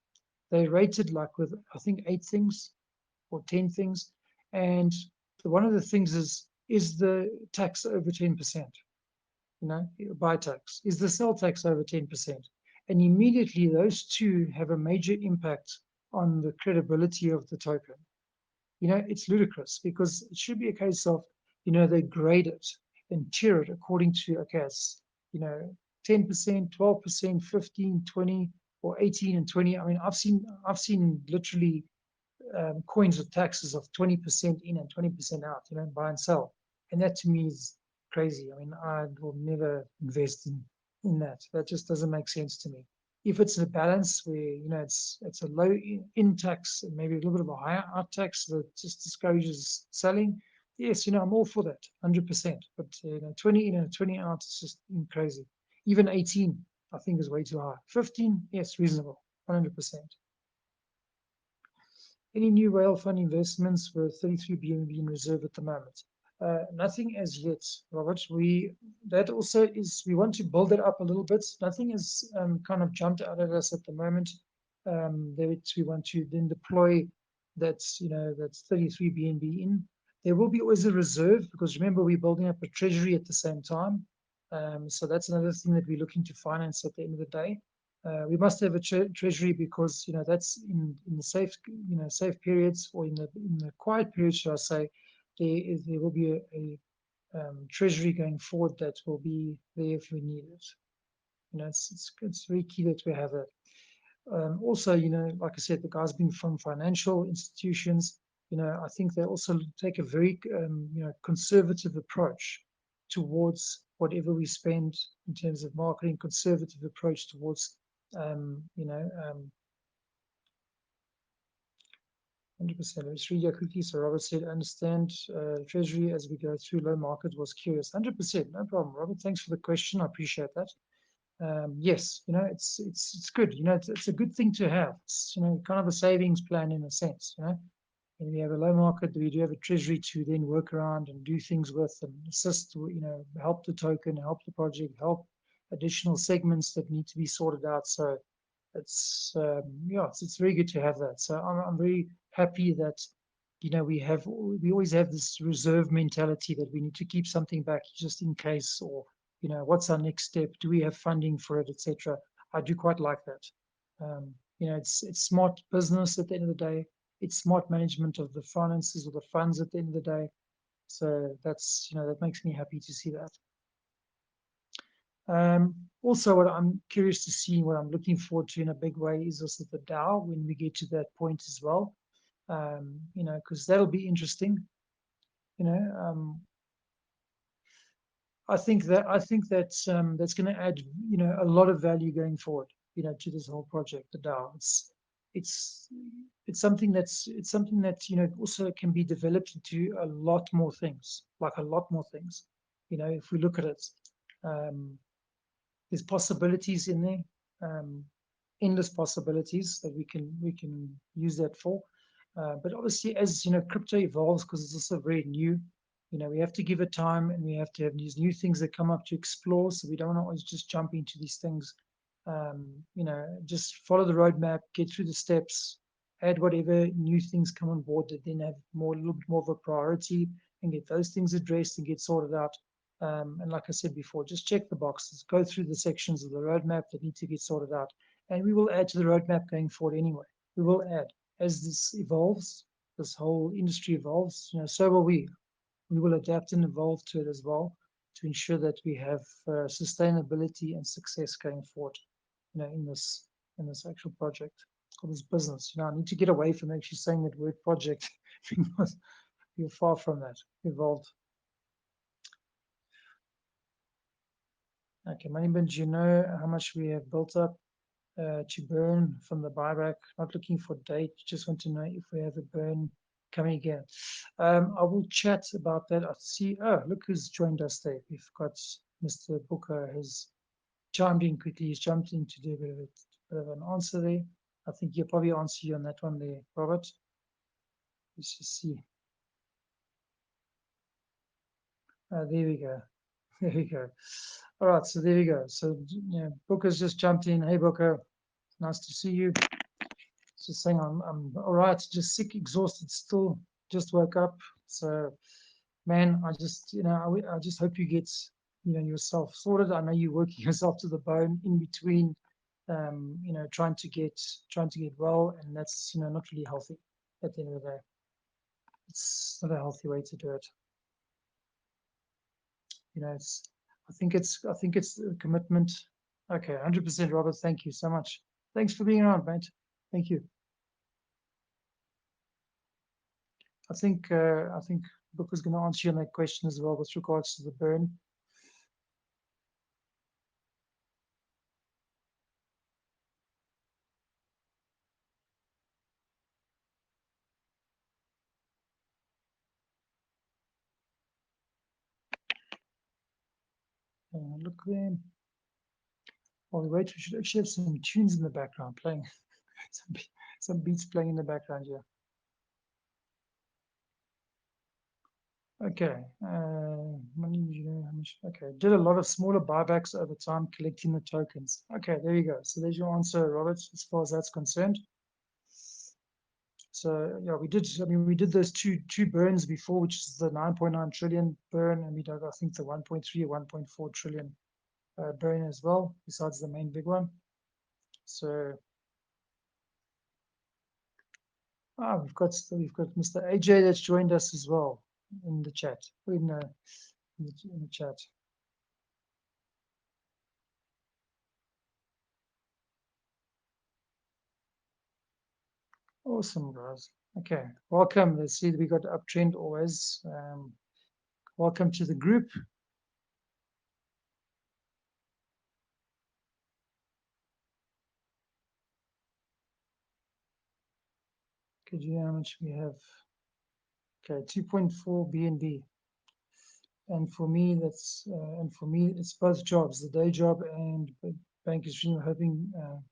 they rated like with, I think, 8 things or 10 things. And one of the things is the tax over 10%, buy tax? Is the sell tax over 10%? And immediately those two have a major impact on the credibility of the token. It's ludicrous because it should be a case of, they grade it and tier it according to, okay, it's, 10%, 12%, 15, 20, or 18 and 20. I mean, I've seen literally coins with taxes of 20% in and 20% out, buy and sell. And that to me is crazy. I mean, I will never invest in that. That just doesn't make sense to me. If it's a balance where, it's a low in tax and maybe a little bit of a higher out tax that just discourages selling, yes, I'm all for that, 100%. But 20 in and 20 out is just crazy. Even 18, I think, is way too high. 15, yes, reasonable, 100%. Any new whale fund investments with 33 BNB in reserve at the moment? Nothing as yet, Robert. We want to build it up a little bit. Nothing has kind of jumped out at us at the moment. We want to then deploy that's 33 BNB in. There will be always a reserve because remember we're building up a treasury at the same time. So that's another thing that we're looking to finance at the end of the day. We must have a treasury because that's in the safe periods or in the quiet periods, shall I say, there will be a treasury going forward that will be there if we need it. It's very key that we have it. Also, like I said, the guys being from financial institutions, I think they also take a very conservative approach towards whatever we spend in terms of marketing, conservative approach towards 100%. Let's read quickly. So Robert said, understand treasury as we go through low market, was curious. 100%, no problem. Robert, thanks for the question. I appreciate that. Yes, it's good. It's a good thing to have. It's kind of a savings plan in a sense. When we have a low market, we do have a treasury to then work around and do things with and assist. Help the token, help the project, help additional segments that need to be sorted out. So it's very good to have that. So I'm very happy that we always have this reserve mentality that we need to keep something back just in case, or what's our next step? Do we have funding for it, etc.? I do quite like that. It's smart business at the end of the day. It's smart management of the finances or the funds at the end of the day. So that's that makes me happy to see that. Also, what I'm curious to see, what I'm looking forward to in a big way, is also the DAO when we get to that point as well. Because that'll be interesting. I think that's going to add a lot of value going forward. To this whole project, the DAO. it's something that also can be developed into a lot more things, like a lot more things. If we look at it, there's possibilities in there, endless possibilities that we can use that for. But obviously, as crypto evolves, because it's also very new, we have to give it time, and we have to have these new things that come up to explore. So we don't always just jump into these things. Just follow the roadmap, get through the steps, add whatever new things come on board that then have a little bit more of a priority, and get those things addressed and get sorted out. And like I said before, just check the boxes, go through the sections of the roadmap that need to get sorted out. And we will add to the roadmap going forward anyway. We will add as this evolves, this whole industry evolves, so will we. We will adapt and evolve to it as well to ensure that we have sustainability and success going forward, in this actual project or this business. I need to get away from actually saying that word project because you're far from that. Evolved. Okay, Moneybin, do you know how much we have built up to burn from the buyback? Not looking for date, just want to know if we have a burn coming again. I will chat about that. I see, look who's joined us there. We've got Mr. Booker has chimed in quickly. He's jumped in to do a bit of an answer there. I think he'll probably answer you on that one there, Robert. Let's just see. There we go. There we go. All right, so there we go. So Booker's just jumped in. Hey, Booker, nice to see you. Just saying I'm all right, just sick, exhausted still, just woke up. So, man, I just I just hope you get yourself sorted. I know you're working yourself to the bone in between, trying to get well, and that's not really healthy at the end of the day. It's not a healthy way to do it. I think it's a commitment. Okay, 100%, Robert. Thank you so much. Thanks for being around, mate. Thank you. I think Booker's going to answer you on that question as well with regards to the burn. Look there. While we wait, we should actually have some tunes in the background playing, some beats playing in the background here. Okay, money, how much? Okay, did a lot of smaller buybacks over time, collecting the tokens. Okay, there you go. So there's your answer, Robert, as far as that's concerned. So yeah, we did. I mean, we did those two burns before, which is the 9.9 trillion burn, and we did, I think, the 1.3 or 1.4 trillion burn as well, besides the main big one. So we've got Mr. AJ that's joined us as well in the chat. In the chat. Awesome, guys. Okay, welcome. Let's see, we got uptrend always. Welcome to the group. Could you how much we have? Okay, 2.4 BNB. And for me, it's both jobs, the day job and BankersDream,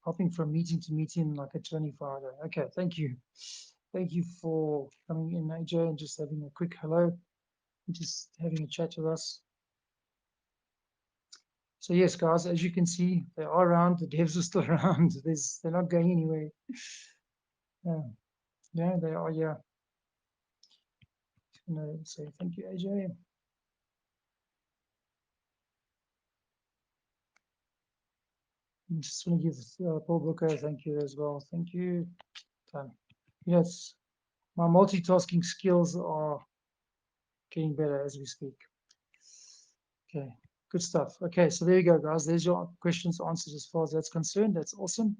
hopping from meeting to meeting like a 24-hour. Okay, thank you. Thank you for coming in, AJ, and just having a quick hello, just having a chat with us. So yes, guys, as you can see, they are around. The devs are still around. They're not going anywhere. Yeah, they are. Yeah. Just gonna say thank you, AJ. I just want to give Paul Booker thank you as well. Thank you. Yes, my multitasking skills are getting better as we speak. Okay, good stuff. Okay, so there you go, guys. There's your questions answered as far as that's concerned. That's awesome.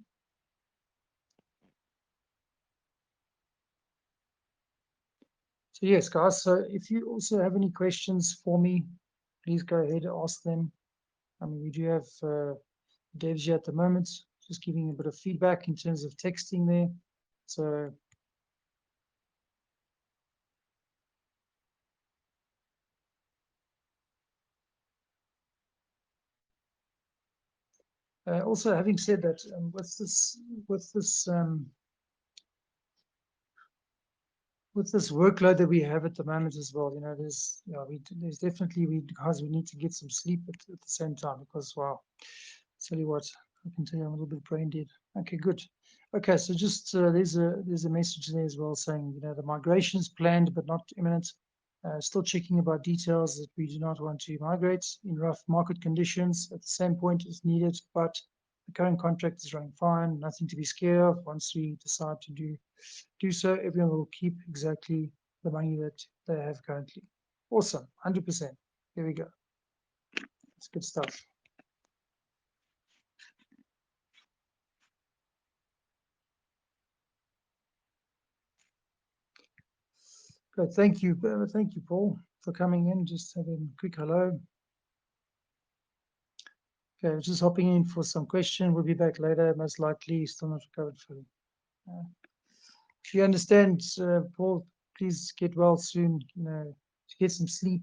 So yes, guys, so if you also have any questions for me, please go ahead and ask them. I mean, we do have devs here at the moment, just giving a bit of feedback in terms of texting there. So also, having said that, with this with this workload that we have at the moment as well, there's definitely we need to get some sleep at the same time, because wow, tell you what, I can tell you I'm a little bit brain dead. Okay, good. Okay, so just there's a message there as well saying, the migration is planned but not imminent. Still checking about details that we do not want to migrate in rough market conditions. At the same point as needed, but the current contract is running fine. Nothing to be scared of. Once we decide to do so, everyone will keep exactly the money that they have currently. Awesome, 100%. There we go. It's good stuff. Good. Thank you, Paul, for coming in. Just having a quick hello. Okay, just hopping in for some question. We'll be back later, most likely. Still not recovered fully. If you understand, Paul, please get well soon. Get some sleep.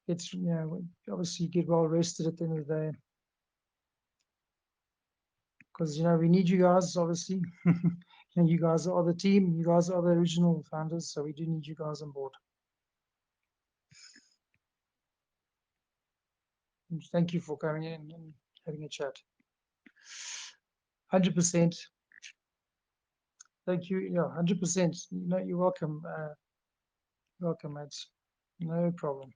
Obviously get well rested at the end of the day, because we need you guys. Obviously, you guys are the team. You guys are the original founders, so we do need you guys on board. And thank you for coming in and having a chat. 100%. Thank you. Yeah, 100%. You're welcome. Welcome, mates. No problem.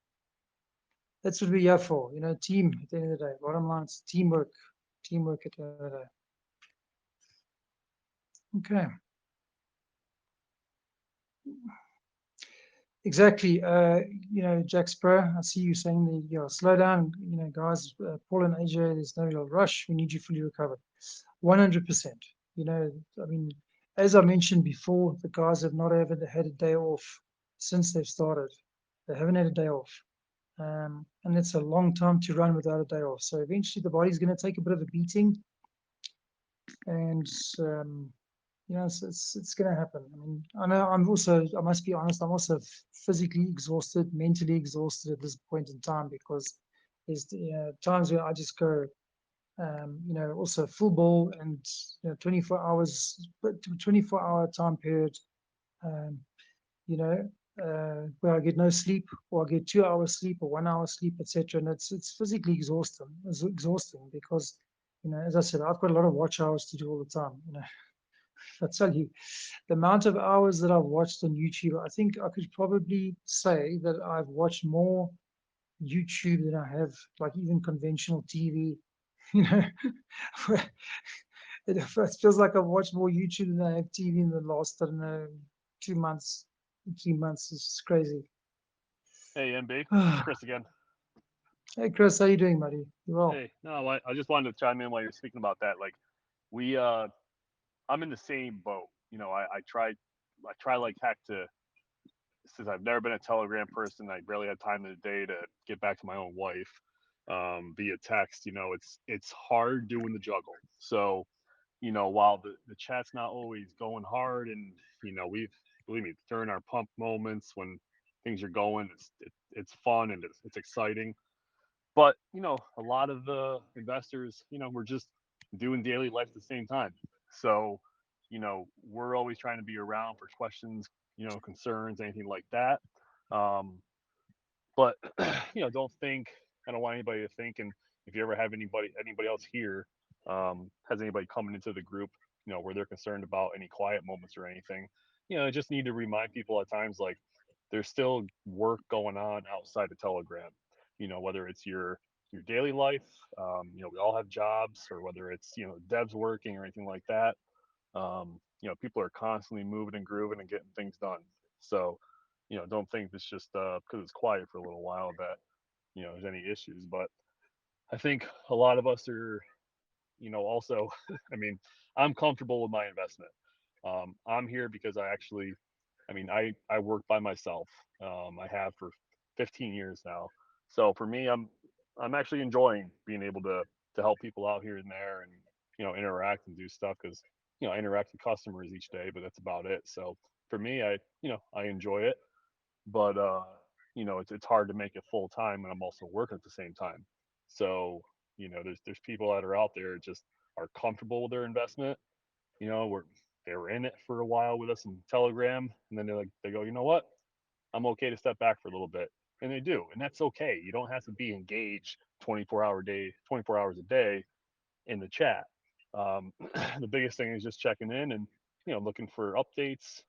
That's what we're here for. Team at the end of the day. Bottom line, it's teamwork. Teamwork at the end of the day. Okay. Exactly. Jack Spur, I see you saying slow down, guys, Paul and AJ, there's no real rush. We need you fully recovered. 100%. I mean, as I mentioned before, the guys have not ever had a day off since they've started. They haven't had a day off. And it's a long time to run without a day off. So eventually the body's going to take a bit of a beating, and it's going to happen. I mean, I know I must be honest, I'm also physically exhausted, mentally exhausted at this point in time, because there's times where I just go, also full ball, and 24 hours, but 24-hour time period, um, where I get no sleep, or I get 2 hours sleep, or 1 hour sleep, etc. And it's physically exhausting. It's exhausting because, as I said, I've got a lot of watch hours to do all the time. I tell you, the amount of hours that I've watched on YouTube, I think I could probably say that I've watched more YouTube than I have, like, even conventional TV. You know, it feels like I've watched more YouTube than I have TV in the last, I don't know, 2 months, 3 months. It's crazy. Hey, MB, it's Chris again. Hey, Chris, how you doing, buddy? You well? Hey, no, I just wanted to chime in while you're speaking about that. Like, I'm in the same boat. I try like heck to, since I've never been a Telegram person, I barely had time in the day to get back to my own wife via text. It's hard doing the juggle. So, while the chat's not always going hard, and we've, believe me, during our pump moments when things are going, it's fun and it's exciting. But a lot of the investors, we're just doing daily life at the same time. So, we're always trying to be around for questions, concerns, anything like that. Um, but don't think, I don't want anybody to think, and if you ever have anybody else here, has anybody coming into the group, where they're concerned about any quiet moments or anything, I just need to remind people at times, like, there's still work going on outside of Telegram. Whether it's your daily life, we all have jobs, or whether it's devs working or anything like that. People are constantly moving and grooving and getting things done. So, don't think it's just because it's quiet for a little while that there's any issues. But I think a lot of us are, also, I mean, I'm comfortable with my investment. I'm here because I work by myself. I have for 15 years now. So for me, I'm actually enjoying being able to help people out here and there, and interact and do stuff, because I interact with customers each day, but that's about it. So for me, I enjoy it, but it's hard to make it full time, and I'm also working at the same time. So there's people that are out there just are comfortable with their investment. They were in it for a while with us in Telegram, and then they go, you know what? I'm okay to step back for a little bit, and they do, and that's okay. You don't have to be engaged 24 hours a day in the chat. The biggest thing is just checking in and looking for updates.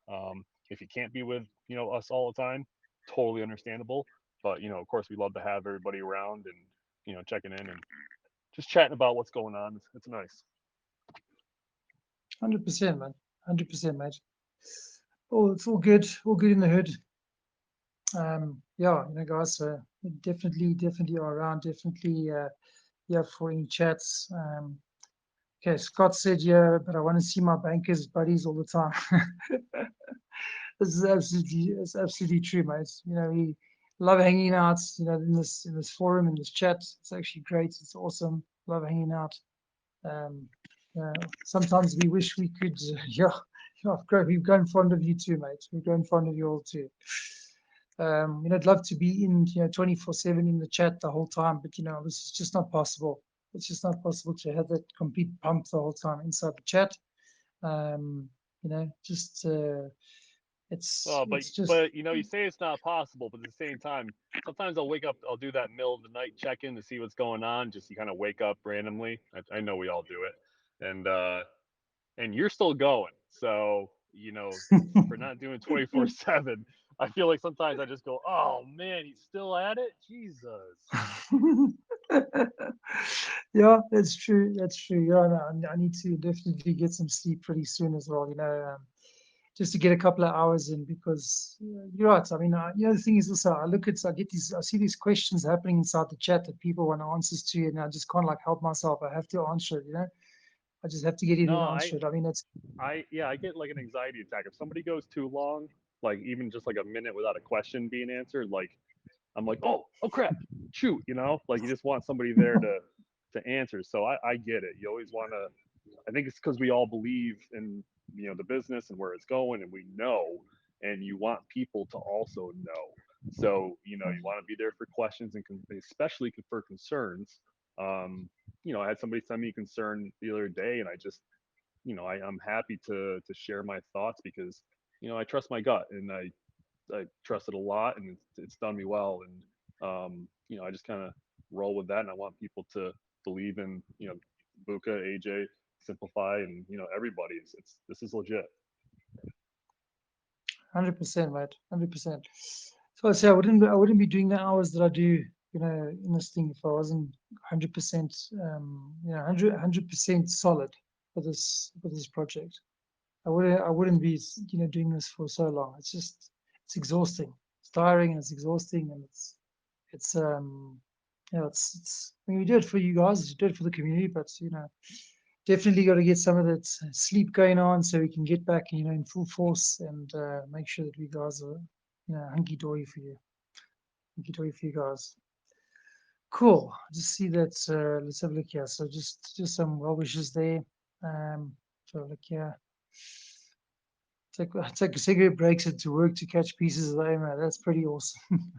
If you can't be with us all the time, totally understandable. But of course, we love to have everybody around and checking in and just chatting about what's going on. It's nice. 100%, man. 100%, mate. Oh, it's all good in the hood. Yeah, guys, definitely are around. Definitely, yeah, for any chats. Okay, Scott said, yeah, but I want to see my bankers buddies all the time. It's absolutely true, mate. We love hanging out, in this forum, in this chat. It's actually great. It's awesome. Love hanging out. Sometimes we wish we could, yeah, we've grown fond of you too, mate. We've grown fond of you all too. I'd love to be in, 24/7 in the chat the whole time, but this is just not possible. It's just not possible to have that complete pump the whole time inside the chat. Just But it's just but you say it's not possible, but at the same time, sometimes I'll wake up, I'll do that middle of the night check in to see what's going on. Just you kind of wake up randomly. I know we all do it, and you're still going. So for not doing 24/7, I feel like sometimes I just go, oh man, he's still at it. Jesus. yeah, that's true. That's true. Yeah, no, I need to definitely get some sleep pretty soon as well. Just to get a couple of hours in, because you're right. I mean, the thing is also, I see these questions happening inside the chat that people want answers to, and I just can't help myself. I have to answer it. I just have to get in No, and answer it. I mean, I get like an anxiety attack if somebody goes too long, like even just like a minute without a question being answered. Like I'm like, oh crap, shoot, like you just want somebody there to answer. So I get it. You always want to. I think it's because we all believe in the business and where it's going, and we know, and you want people to also know. So you want to be there for questions and especially for concerns. I had somebody send me a concern the other day, and I just I'm happy to share my thoughts because I trust my gut and I trust it a lot, and it's done me well. And I just kind of roll with that, and I want people to believe in Buka, AJ, Simplify, and everybody. It's this is legit. 100%, mate. 100%. So I say I wouldn't be doing the hours that I do, in this thing if I wasn't 100%, 100% solid for this project. I wouldn't be, doing this for so long. It's exhausting. It's tiring and it's exhausting, and it's I mean, we do it for you guys, we do it for the community, but definitely got to get some of that sleep going on so we can get back, in full force, and make sure that we guys are, hunky dory for you. Hunky dory for you guys. Cool. Just see that. Let's have a look here. So just some well wishes there. So look here. Take cigarette breaks to work to catch pieces of the AMA. That's pretty awesome.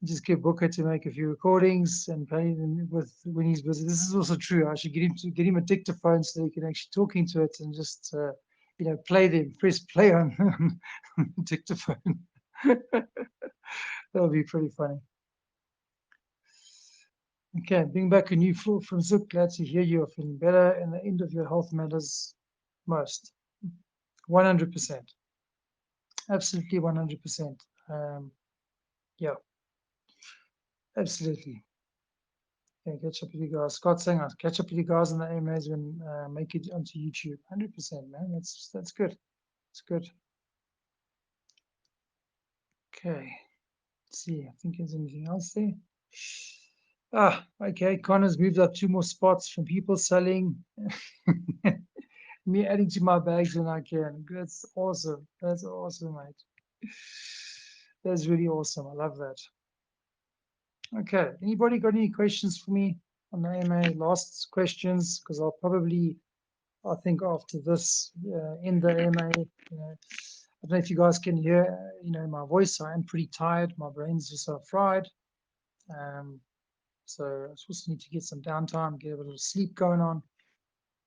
Just get Booker to make a few recordings and play them with when he's busy. This is also true. I should get him a dictaphone so that he can actually talk into it and just play them. Press play on the dictaphone. That would be pretty funny. Okay, bring back a new floor from Zip. Glad to hear you are feeling better and the end of your health matters most. 100%. Absolutely 100%. Yeah, absolutely. Yeah, catch up with you guys. Scott saying, I'll catch up with you guys on the AMAs when make it onto YouTube. 100%, man. That's good. It's good. Okay. Let's see. I think there's anything else there. Okay. Connor's moved up 2 more spots from people selling. Me adding to my bags when I can. That's awesome. That's awesome, mate. That's really awesome. I love that. Okay. Anybody got any questions for me on the AMA? Last questions, because I'll probably I think after this, in the AMA, I don't know if you guys can hear, my voice. I am pretty tired. My brain's just so fried. So I just need to get some downtime, get a little sleep going on.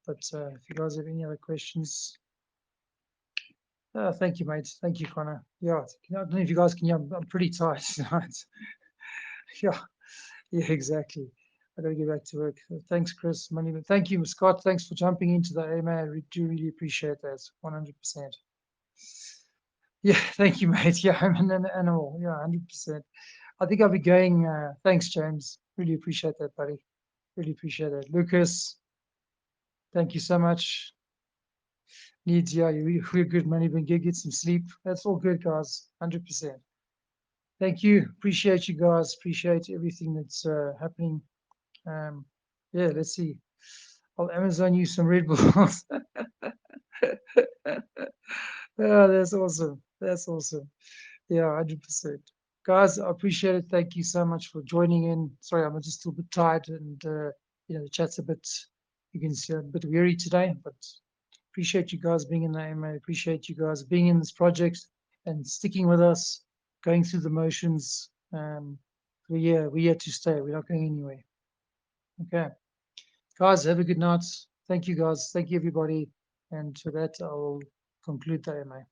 But if you guys have any other questions, thank you, mate. Thank you, Connor. Yeah, I don't know if you guys can hear. I'm pretty tired tonight. Yeah, exactly. I got to get back to work. Thanks, Chris. Moneyman. Thank you, Scott. Thanks for jumping into the AMA. I do really appreciate that. 100%. Yeah, thank you, mate. Yeah, I'm an animal. Yeah, 100%. I think I'll be going. Thanks, James. Really appreciate that, buddy. Really appreciate that. Lucas, thank you so much. Needs, yeah, we're good, money, but get some sleep. That's all good, guys. 100%. Thank you. Appreciate you guys. Appreciate everything that's happening. Yeah, let's see. I'll Amazon you some Red Bulls. Oh, that's awesome. That's awesome. Yeah, 100%. Guys, I appreciate it. Thank you so much for joining in. Sorry, I'm just a little bit tired and, the chat's a bit, you can see, a bit weary today, but appreciate you guys being in the AMA. Appreciate you guys being in this project and sticking with us, going through the motions. We're here to stay. We're not going anywhere. Okay. Guys, have a good night. Thank you, guys. Thank you, everybody. And for that, I'll conclude the AMA.